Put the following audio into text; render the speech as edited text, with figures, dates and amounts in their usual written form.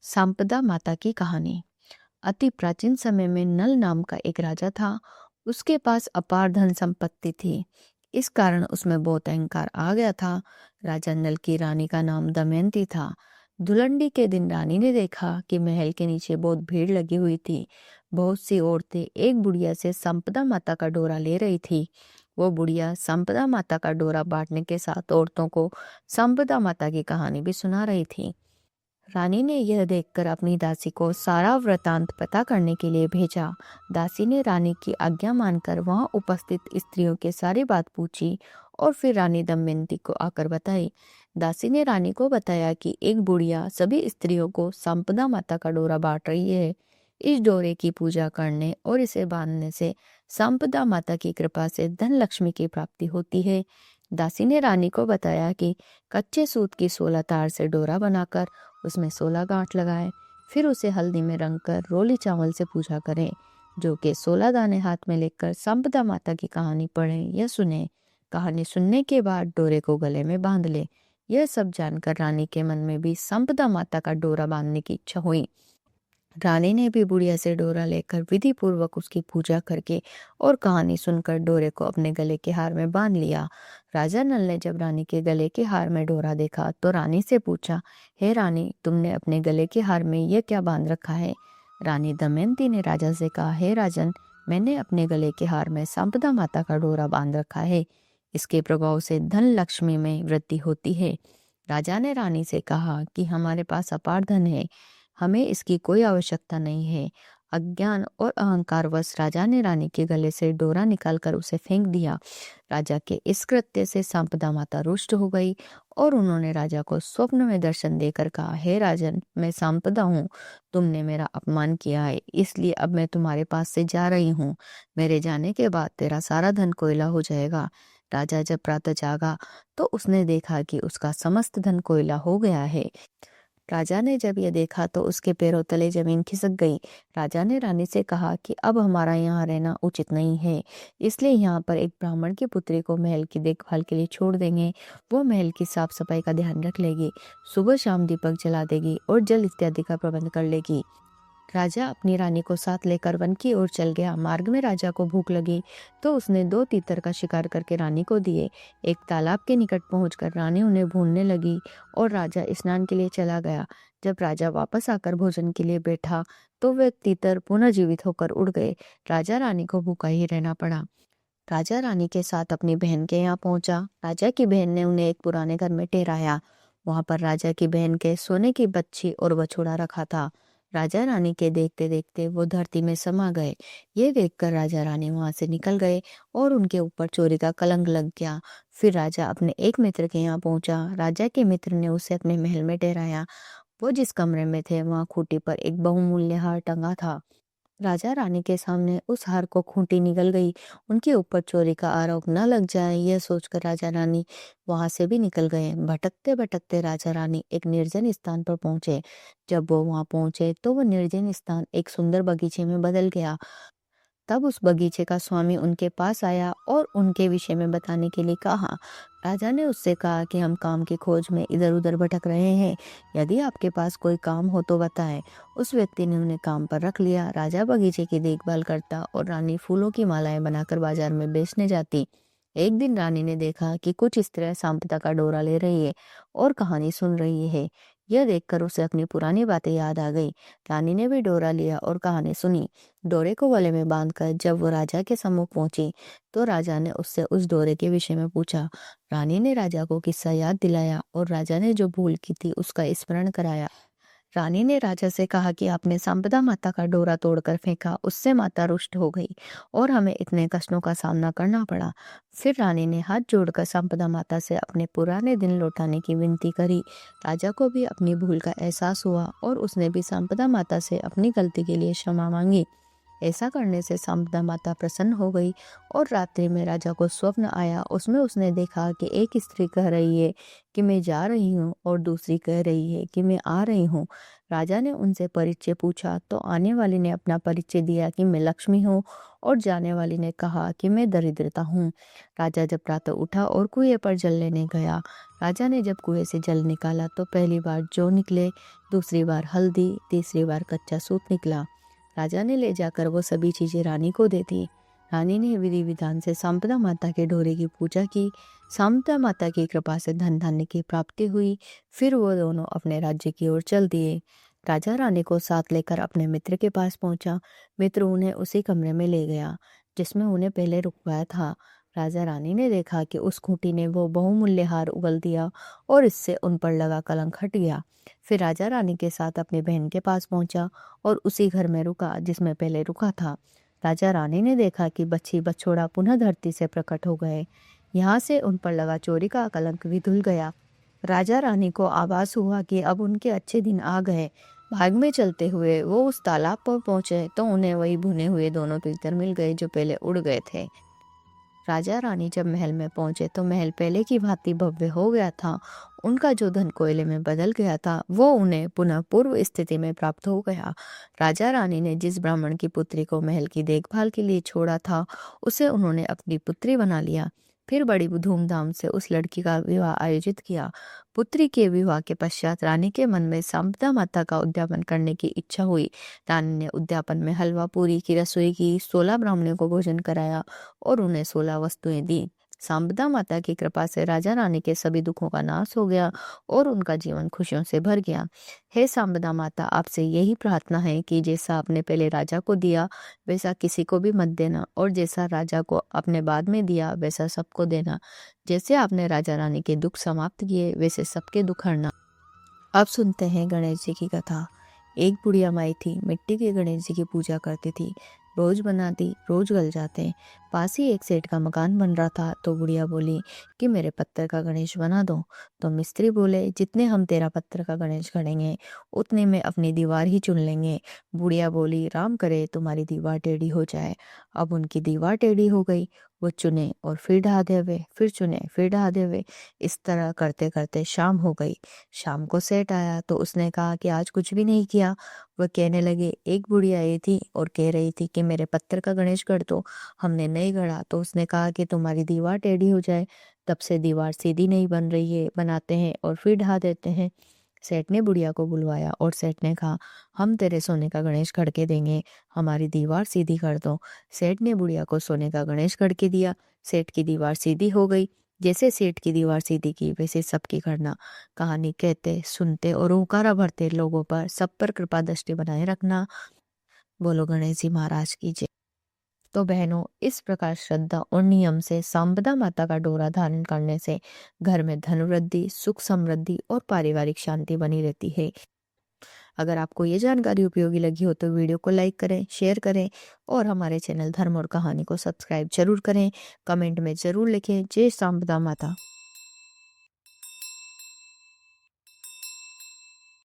सांपदा माता की कहानी। अति प्राचीन समय में नल नाम का एक राजा था। उसके पास अपार धन संपत्ति थी। इस कारण उसमें बहुत अहंकार आ गया था। राजा नल की रानी का नाम दमयंती था। धुलंडी के दिन रानी ने देखा कि महल के नीचे बहुत भीड़ लगी हुई थी। बहुत सी औरतें एक बुढ़िया से संपदा माता का डोरा ले रही थी। वो बुढ़िया संपदा माता का डोरा बांटने के साथ औरतों को संपदा माता की कहानी भी सुना रही थी। रानी ने यह देखकर अपनी दासी को सारा वृतांत पता करने के लिए भेजा। दासी ने रानी की आज्ञा मानकर वहां उपस्थित स्त्रियों के सारी बात पूछी और फिर रानी दमयंती को आकर बताई। दासी ने रानी को बताया कि एक बुढ़िया सभी स्त्रियों को संपदा माता का डोरा बांट रही है। इस डोरे की पूजा करने और इसे बांधने से संपदा माता की कृपा से धन लक्ष्मी की प्राप्ति होती है। दासी ने रानी को बताया कि कच्चे सूत की 16 तार से डोरा बनाकर उसमें 16 गांठ लगाएं। फिर उसे हल्दी में रंग कर रोली चावल से पूजा करें। जो कि 16 दाने हाथ में लेकर संपदा माता की कहानी पढ़ें या सुने। कहानी सुनने के बाद डोरे को गले में बांध ले। यह सब जानकर रानी के मन में भी संपदा माता का डोरा बांधने की इच्छा हुई। रानी ने भी बुढ़िया से डोरा लेकर विधि पूर्वक उसकी पूजा करके और कहानी सुनकर डोरे को अपने गले के हार में बांध लिया। राजा नल ने जब रानी के गले के हार में डोरा देखा तो रानी से पूछा, हे रानी, तुमने अपने गले के हार में यह क्या बांध रखा है? रानी दमयंती ने राजा से कहा, हे राजन, मैंने अपने गले के हार में संपदा माता का डोरा बांध रखा है। इसके प्रभाव से धन लक्ष्मी में वृद्धि होती है। राजा ने रानी से कहा कि हमारे पास अपार धन है, हमें इसकी कोई आवश्यकता नहीं है। अज्ञान और अहंकारवश राजा ने रानी के गले से डोरा निकालकर उसे फेंक दिया। राजा के इस कृत्य से संपदा माता रुष्ट हो गई और उन्होंने राजा को स्वप्न में दर्शन देकर कहा, हे राजन, मैं संपदा हूँ। तुमने मेरा अपमान किया है, इसलिए अब मैं तुम्हारे पास से जा रही हूँ। मेरे जाने के बाद तेरा सारा धन कोयला हो जाएगा। राजा जब प्रातः जागा तो उसने देखा कि उसका समस्त धन कोयला हो गया है। राजा ने जब यह देखा तो उसके पैरों तले जमीन खिसक गई। राजा ने रानी से कहा कि अब हमारा यहाँ रहना उचित नहीं है, इसलिए यहाँ पर एक ब्राह्मण की पुत्री को महल की देखभाल के लिए छोड़ देंगे। वो महल की साफ सफाई का ध्यान रख लेगी, सुबह शाम दीपक जला देगी और जल इत्यादि का प्रबंध कर लेगी। राजा अपनी रानी को साथ लेकर वन की ओर चल गया। मार्ग में राजा को भूख लगी तो उसने 2 तीतर का शिकार करके रानी को दिए। एक तालाब के निकट पहुंचकर रानी उन्हें भूनने लगी और राजा स्नान के लिए चला गया। जब राजा वापस आकर भोजन के लिए बैठा तो वे तीतर पुनः जीवित होकर उड़ गए। राजा रानी को भूखा ही रहना पड़ा। राजा रानी के साथ अपनी बहन के यहाँ पहुंचा। राजा की बहन ने उन्हें एक पुराने घर में ठहराया। वहां पर राजा की बहन के सोने की बच्ची और बछड़ा रखा था। राजा रानी के देखते देखते वो धरती में समा गए। ये देखकर राजा रानी वहां से निकल गए और उनके ऊपर चोरी का कलंक लग गया। फिर राजा अपने एक मित्र के यहाँ पहुंचा। राजा के मित्र ने उसे अपने महल में ठहराया। वो जिस कमरे में थे वहां खूंटी पर एक बहुमूल्य हार टंगा था। राजा रानी के सामने उस हार को खूंटी निगल गई। उनके ऊपर चोरी का आरोप न लग जाए, यह सोचकर राजा रानी वहां से भी निकल गए। भटकते भटकते राजा रानी एक निर्जन स्थान पर पहुंचे। जब वो वहां पहुंचे तो वो निर्जन स्थान एक सुंदर बगीचे में बदल गया। तब उस बगीचे का स्वामी उनके पास आया और उनके विषय में बताने के लिए कहा। राजा ने उससे कहा कि हम काम की खोज में इधर उधर भटक रहे हैं, यदि आपके पास कोई काम हो तो बताएं। उस व्यक्ति ने उन्हें काम पर रख लिया। राजा बगीचे की देखभाल करता और रानी फूलों की मालाएं बनाकर बाजार में बेचने जाती। एक दिन रानी ने देखा कि कुछ स्त्रियां सांपदा का डोरा ले रही है और कहानी सुन रही है। यह देखकर उसे अपनी पुरानी बातें याद आ गई। रानी ने भी डोरा लिया और कहानी सुनी। डोरे को गले में बांधकर जब वो राजा के सम्मुख पहुंची तो राजा ने उससे उस डोरे के विषय में पूछा। रानी ने राजा को किस्सा याद दिलाया और राजा ने जो भूल की थी उसका स्मरण कराया। रानी ने राजा से कहा कि आपने संपदा माता का डोरा तोड़कर फेंका, उससे माता रुष्ट हो गई और हमें इतने कष्टों का सामना करना पड़ा। फिर रानी ने हाथ जोड़कर संपदा माता से अपने पुराने दिन लौटाने की विनती करी। राजा को भी अपनी भूल का एहसास हुआ और उसने भी संपदा माता से अपनी गलती के लिए क्षमा मांगी। ऐसा करने से सांबदा माता प्रसन्न हो गई और रात्रि में राजा को स्वप्न आया। उसमें उसने देखा कि एक स्त्री कह रही है कि मैं जा रही हूँ और दूसरी कह रही है कि मैं आ रही हूँ। राजा ने उनसे परिचय पूछा तो आने वाली ने अपना परिचय दिया कि मैं लक्ष्मी हूँ और जाने वाली ने कहा कि मैं दरिद्रता हूँ। राजा जब प्रातः उठा और कुएं पर जल लेने गया। राजा ने जब कुएं से जल निकाला तो पहली बार जौ निकले, दूसरी बार हल्दी, तीसरी बार कच्चा सूत निकला। राजा ने ले जाकर वो सभी चीजें रानी को दे दी। रानी ने विधि विधान से सांपदा माता के ढोरे की पूजा की। सांपदा माता की कृपा से धन धान्य की प्राप्ति हुई। फिर वो दोनों अपने राज्य की ओर चल दिए। राजा रानी को साथ लेकर अपने मित्र के पास पहुंचा। मित्र उन्हें उसी कमरे में ले गया जिसमें उन्हें पहले रुकवाया था। राजा रानी ने देखा कि उस खूंटी ने वो बहुमूल्य हार उगल दिया और इससे उन पर लगा कलंक हट गया। फिर राजा रानी के साथ अपनी बहन के पास पहुंचा और उसी घर में रुका जिसमें पहले रुका था। राजा रानी ने देखा कि बच्ची बछोड़ा पुनः धरती से प्रकट हो गए। यहाँ से उन पर लगा चोरी का कलंक भी धुल गया। राजा रानी को आभास हुआ कि अब उनके अच्छे दिन आ गए। भाग में चलते हुए वो उस तालाब पर पहुंचे तो उन्हें वही भुने हुए दोनों तीतर मिल गए जो पहले उड़ गए थे। राजा रानी जब महल में पहुंचे तो महल पहले की भांति भव्य हो गया था। उनका जो धन कोयले में बदल गया था वो उन्हें पुनः पूर्व स्थिति में प्राप्त हो गया। राजा रानी ने जिस ब्राह्मण की पुत्री को महल की देखभाल के लिए छोड़ा था उसे उन्होंने अपनी पुत्री बना लिया। फिर बड़ी धूमधाम से उस लड़की का विवाह आयोजित किया। पुत्री के विवाह के पश्चात रानी के मन में सांबदा माता का उद्यापन करने की इच्छा हुई। रानी ने उद्यापन में हलवा पूरी की रसोई की, 16 ब्राह्मणों को भोजन कराया और उन्हें 16 वस्तुएं दी। सांबदा माता की कृपा से राजा रानी के सभी दुखों का नाश हो गया और उनका जीवन खुशियों से भर गया। हे सांबदा माता, आपसे यही प्रार्थना है कि जैसा आपने पहले राजा को दिया वैसा किसी को भी मत देना और जैसा राजा को आपने बाद में दिया वैसा सबको देना। जैसे आपने राजा रानी के दुख समाप्त किए वैसे सबके दुख हरना। अब सुनते हैं गणेश जी की कथा। एक बुढ़िया माई थी, मिट्टी के गणेश जी की पूजा करती थी। रोज बनाती, रोज गल जाते। पास ही एक सेठ का मकान बन रहा था तो बुढ़िया बोली कि मेरे पत्थर का गणेश बना दो। तो मिस्त्री बोले जितने हम तेरा पत्थर का गणेश गढ़ेंगे उतने में अपनी दीवार ही चुन लेंगे। बुढ़िया बोली राम करे तुम्हारी दीवार टेढ़ी हो जाए। अब उनकी दीवार टेढ़ी हो गई। वो चुने और फिर ढहा देवे, फिर चुने फिर ढहा देवे। इस तरह करते करते शाम हो गई। शाम को सेठ आया तो उसने कहा कि आज कुछ भी नहीं किया। वह कहने लगे एक बुढ़िया आई थी और कह रही थी कि मेरे पत्थर का गणेश गढ़ दो। हमने नहीं गढ़ा तो उसने कहा कि तुम्हारी दीवार टेढ़ी हो जाए। तब से दीवार सीधी नहीं बन रही है, बनाते हैं और फिर ढहा देते हैं। सेठ ने बुढ़िया को बुलवाया और सेठ ने कहा हम तेरे सोने का गणेश गढ़ के देंगे, हमारी दीवार सीधी कर दो। सेठ ने बुढ़िया को सोने का गणेश गढ़ के दिया। सेठ की दीवार सीधी हो गई। जैसे सेठ की दीवार सीधी की वैसे सबकी करना। कहानी कहते, सुनते और हुंकारा भरते लोगों पर सब पर कृपा दृष्टि बनाए रखना। बोलो गणेश जी महाराज की जय। तो बहनों, इस प्रकार श्रद्धा और नियम से सांबदा माता का डोरा धारण करने से घर में धन वृद्धि, सुख समृद्धि और पारिवारिक शांति बनी रहती है। अगर आपको ये जानकारी उपयोगी लगी हो तो वीडियो को लाइक करें, शेयर करें और हमारे चैनल धर्म और कहानी को सब्सक्राइब जरूर करें। कमेंट में जरूर लिखें जय सांबदा माता।